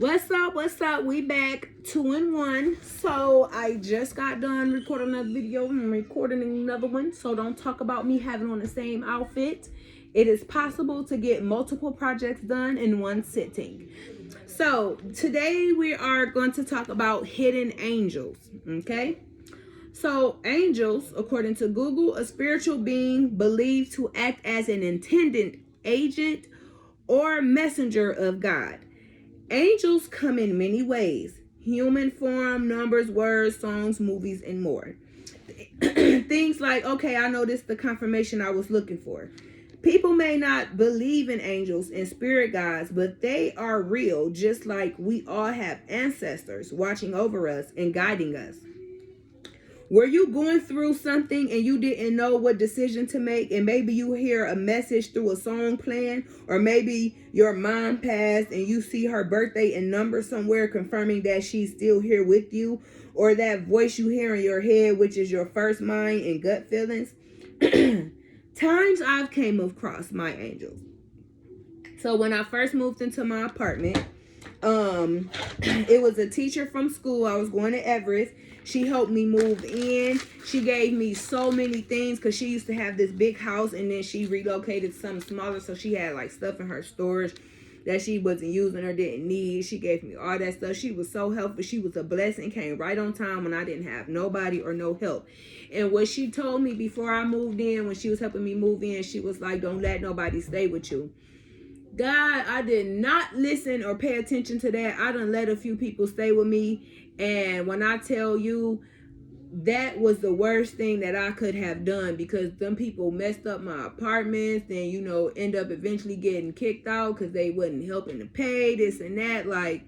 What's up? We back 2 and 1. So I just got done recording another video and recording another one. So don't talk about me having on the same outfit. It is possible to get multiple projects done in one sitting. So today we are going to talk about hidden angels. Okay. So angels, according to Google, a spiritual being believed to act as an intended agent or messenger of God. Angels come in many ways: human form, numbers, words, songs, movies, and more. Things like, okay, I know this is the confirmation I was looking for. People may not believe in angels and spirit guides, but they are real, just like we all have ancestors watching over us and guiding us. Were you going through something and you didn't know what decision to make, and maybe you hear a message through a song playing, or maybe your mom passed and you see her birthday and number somewhere confirming that she's still here with you, or that voice you hear in your head, which is your first mind and gut feelings? Times I've came across my angels. So when I first moved into my apartment, it was a teacher from school. I was going to Everest. She helped me move in. She gave me so many things because she used to have this big house, and then she relocated to something smaller, so she had like stuff in her storage that she wasn't using or didn't need. She gave me all that stuff. She was so helpful. She was a blessing. Came right on time when I didn't have nobody or no help. And what she told me before I moved in, when she was helping me move in, she was like, don't let nobody stay with you. God, I did not listen or pay attention to that. I done let a few people stay with me. And when I tell you, that was the worst thing that I could have done, because them people messed up my apartments, and end up eventually getting kicked out because they wasn't helping to pay this and that. Like,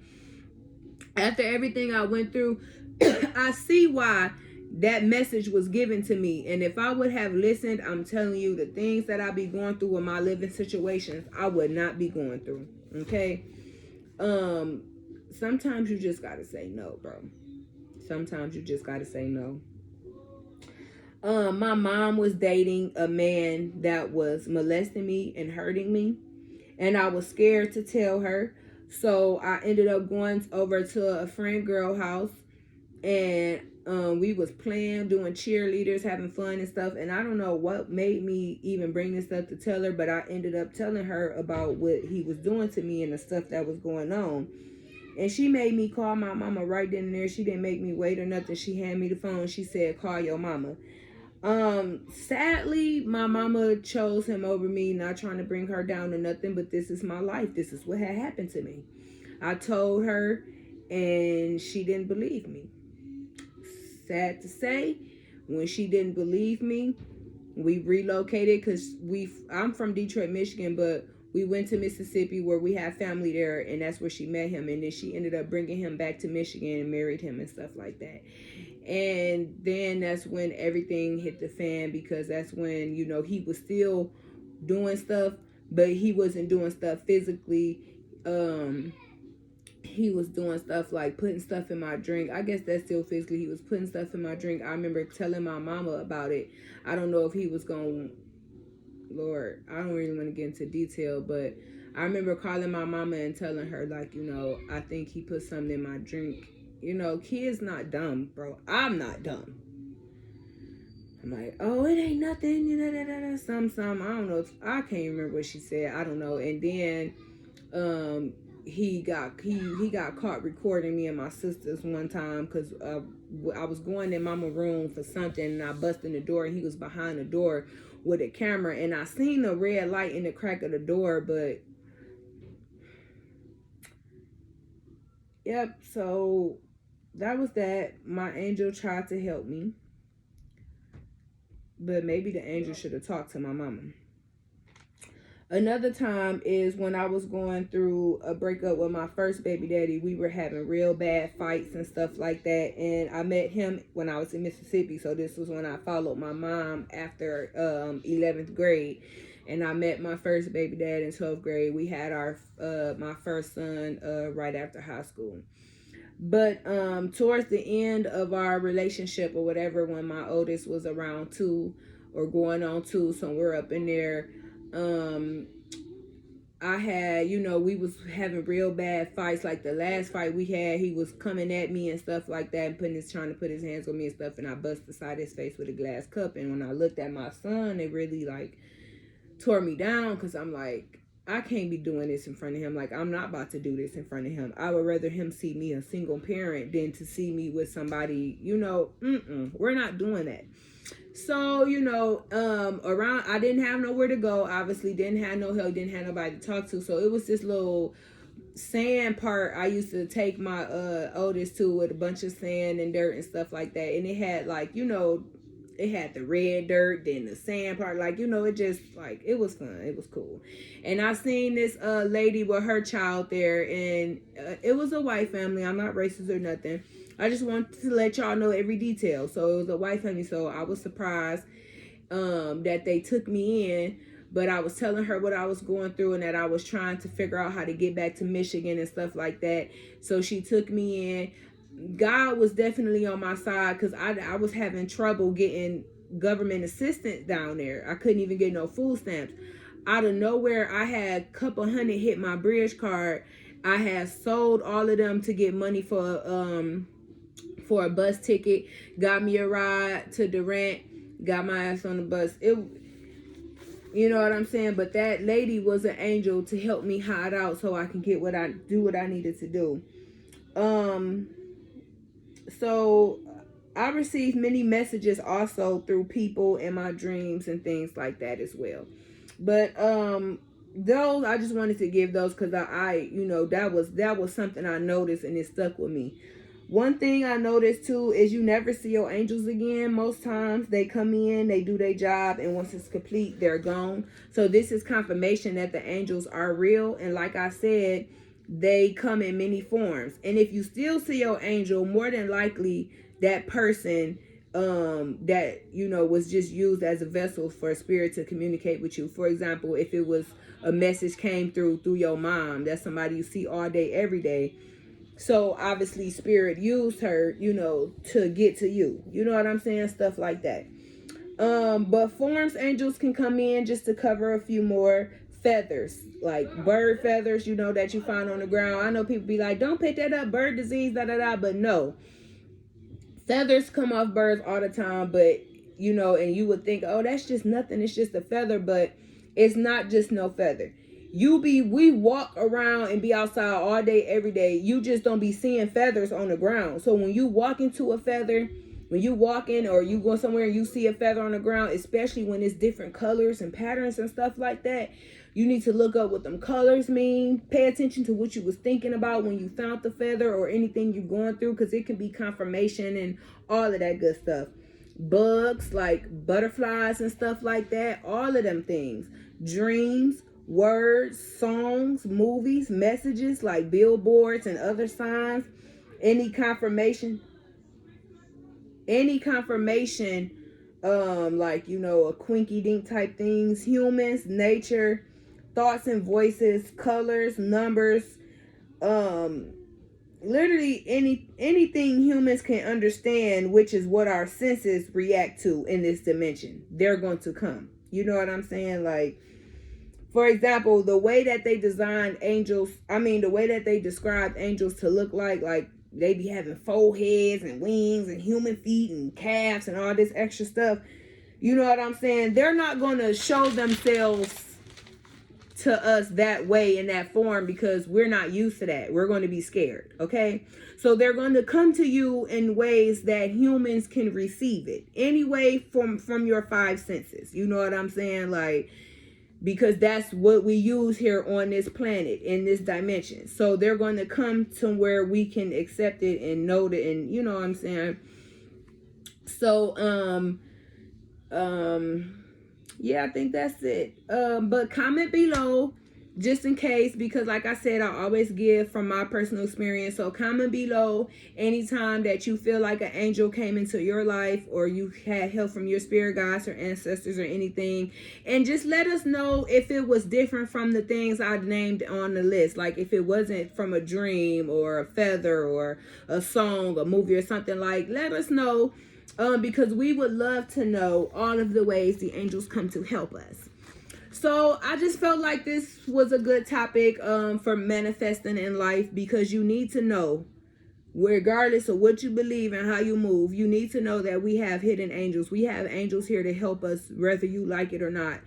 after everything I went through, I see why that message was given to me. And if I would have listened, I'm telling you, the things that I be going through in my living situations, I would not be going through. Okay. Sometimes you just gotta say no, bro. Sometimes you just gotta say no. My mom was dating a man that was molesting me and hurting me, and I was scared to tell her. So I ended up going over to a friend girl house, and we was playing, doing cheerleaders, having fun and stuff. And I don't know what made me even bring this stuff to tell her, but I ended up telling her about what he was doing to me and the stuff that was going on. And she made me call my mama right then and there. She didn't make me wait or nothing. She handed me the phone. She said, call your mama. Sadly, my mama chose him over me, not trying to bring her down or nothing, but this is my life. This is what had happened to me. I told her, and she didn't believe me. Sad to say, when she didn't believe me, we relocated, because I'm from Detroit, Michigan, but we went to Mississippi where we have family there, and that's where she met him. And then she ended up bringing him back to Michigan and married him and stuff like that. And then that's when everything hit the fan, because that's when, he was still doing stuff, but he wasn't doing stuff physically. He was doing stuff like putting stuff in my drink. I guess that's still physically. He was putting stuff in my drink. I remember telling my mama about it. I don't know if he was going, Lord, I don't really want to get into detail, but I remember calling my mama and telling her, like, I think he put something in my drink. Kids not dumb, bro. I'm not dumb. I'm like, oh, it ain't nothing, some. I don't know. I can't remember what she said. I don't know. And then, he got caught recording me and my sisters one time, because I was going in mama room for something, and I busted in the door, and he was behind the door with a camera, and I seen the red light in the crack of the door. But yep, so that was that. My angel tried to help me, but maybe the angel should have talked to my mama. Another time is when I was going through a breakup with my first baby daddy. We were having real bad fights and stuff like that. And I met him when I was in Mississippi. So this was when I followed my mom after 11th grade. And I met my first baby dad in 12th grade. We had my first son right after high school. But towards the end of our relationship or whatever, when my oldest was around 2 or going on 2, somewhere up in there, I had, you know, we was having real bad fights. Like the last fight we had, he was coming at me and stuff like that and trying to put his hands on me and stuff, and I bust the side of his face with a glass cup. And when I looked at my son, it really like tore me down, because I'm like, I can't be doing this in front of him. Like, I'm not about to do this in front of him. I would rather him see me a single parent than to see me with somebody, you know. We're not doing that. So, you know, around, I didn't have nowhere to go. Obviously, didn't have no help, didn't have nobody to talk to. So it was this little sand part I used to take my oldest to, with a bunch of sand and dirt and stuff like that. And it had, like, you know, it had the red dirt, then the sand part, like, you know, it just, like, it was fun, it was cool. And I seen this lady with her child there, and it was a white family. I'm not racist or nothing. I just wanted to let y'all know every detail. So it was a white family, so I was surprised that they took me in. But I was telling her what I was going through, and that I was trying to figure out how to get back to Michigan and stuff like that. So she took me in. God was definitely on my side, because I was having trouble getting government assistance down there. I couldn't even get no food stamps. Out of nowhere, I had a couple hundred hit my bridge card. I had sold all of them to get money for a bus ticket. Got me a ride to Durant. Got my ass on the bus. You know what I'm saying? But that lady was an angel to help me hide out so I can get what I needed to do. So I received many messages also through people in my dreams and things like that as well. But those, I just wanted to give those, because I you know, that was something I noticed, and it stuck with me. One thing I noticed too is you never see your angels again. Most times they come in, they do their job, and once it's complete, they're gone. So this is confirmation that the angels are real. And like I said, they come in many forms. And if you still see your angel, more than likely that person that, you know, was just used as a vessel for a spirit to communicate with you. For example, if it was a message came through your mom, that's somebody you see all day, every day. So obviously spirit used her, you know, to get to you. You know what I'm saying? Stuff like that. But forms angels can come in, just to cover a few more. Feathers, like bird feathers, you know, that you find on the ground. I know people be like, don't pick that up, bird disease, but no. Feathers come off birds all the time, but, you know, and you would think, oh, that's just nothing, it's just a feather, but it's not just no feather. We walk around and be outside all day, every day. You just don't be seeing feathers on the ground. So when you walk into a feather, when you walk in or you go somewhere and you see a feather on the ground, especially when it's different colors and patterns and stuff like that, you need to look up what them colors mean. Pay attention to what you was thinking about when you found the feather, or anything you're going through, because it can be confirmation and all of that good stuff. Bugs, like butterflies and stuff like that, all of them things. Dreams, words, songs, movies, messages like billboards and other signs. Any confirmation, like, you know, a quinky dink type things, humans, nature, thoughts and voices, colors, numbers, literally anything humans can understand, which is what our senses react to in this dimension. They're going to come. You know what I'm saying? Like, for example, the way that they described angels to look like they be having 4 heads and wings and human feet and calves and all this extra stuff. You know what I'm saying? They're not going to show themselves to us that way, in that form, because we're not used to that. We're going to be scared. Okay. So they're going to come to you in ways that humans can receive it anyway, from your 5 senses. You know what I'm saying? Like, because that's what we use here on this planet, in this dimension. So they're going to come to where we can accept it and know it, and you know what I'm saying? So yeah, I think that's it. But comment below, just in case, because like I said, I always give from my personal experience. So comment below anytime that you feel like an angel came into your life, or you had help from your spirit guides or ancestors or anything. And just let us know if it was different from the things I named on the list. Like if it wasn't from a dream or a feather or a song, a movie or something, like, let us know. Because we would love to know all of the ways the angels come to help us. So I just felt like this was a good topic for manifesting in life, because you need to know, regardless of what you believe and how you move, you need to know that we have hidden angels. We have angels here to help us, whether you like it or not.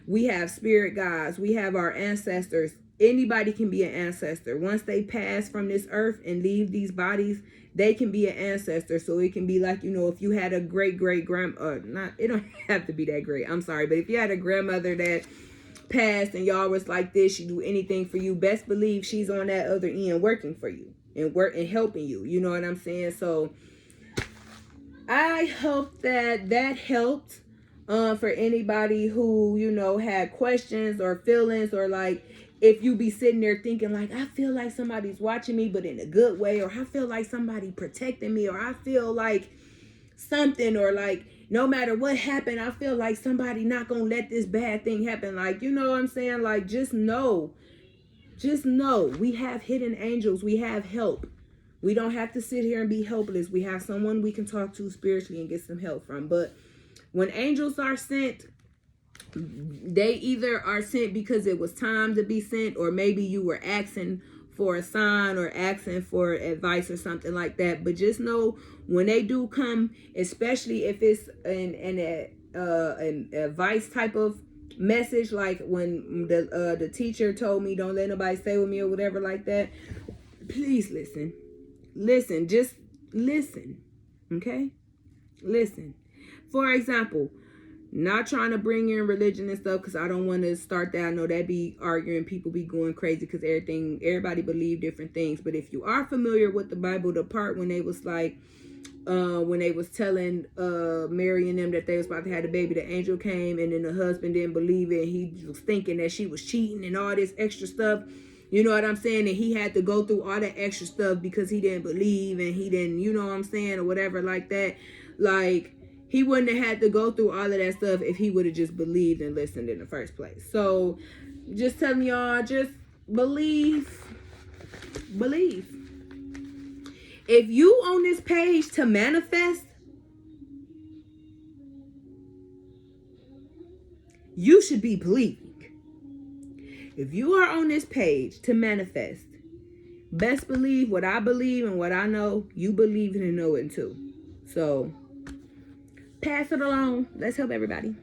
We have spirit guides. We have our ancestors. Anybody can be an ancestor. Once they pass from this earth and leave these bodies, they can be an ancestor. So it can be like, if you had a not, it don't have to be that great, I'm sorry, but if you had a grandmother that passed and y'all was like this, she do anything for you, best believe she's on that other end working for you and helping you. You know what I'm saying? So I hope that helped for anybody who, had questions or feelings, or like, if you be sitting there thinking like, I feel like somebody's watching me, but in a good way, or I feel like somebody protecting me, or I feel like something, or like, no matter what happened, I feel like somebody not gonna let this bad thing happen. Like, you know what I'm saying? Like, just know, we have hidden angels. We have help. We don't have to sit here and be helpless. We have someone we can talk to spiritually and get some help from. But when angels are sent, they either are sent because it was time to be sent, or maybe you were asking for a sign or asking for advice or something like that. But just know, when they do come, especially if it's an advice type of message, like when the teacher told me don't let nobody stay with me or whatever like that, please listen, just listen. Okay, listen. For example, not trying to bring in religion and stuff, because I don't want to start that. I know that be arguing, people be going crazy because everybody believe different things. But if you are familiar with the Bible, the part when they was like, when they was telling Mary and them that they was about to have the baby, the angel came, and then the husband didn't believe it. He was thinking that she was cheating and all this extra stuff. You know what I'm saying? And he had to go through all that extra stuff because he didn't believe, and he didn't, you know what I'm saying, or whatever like that. Like, he wouldn't have had to go through all of that stuff if he would have just believed and listened in the first place. So, just telling y'all, just believe. If you on this page to manifest, you should be believing. If you are on this page to manifest, best believe what I believe and what I know, you believe it and know it too. So, pass it along. Let's help everybody.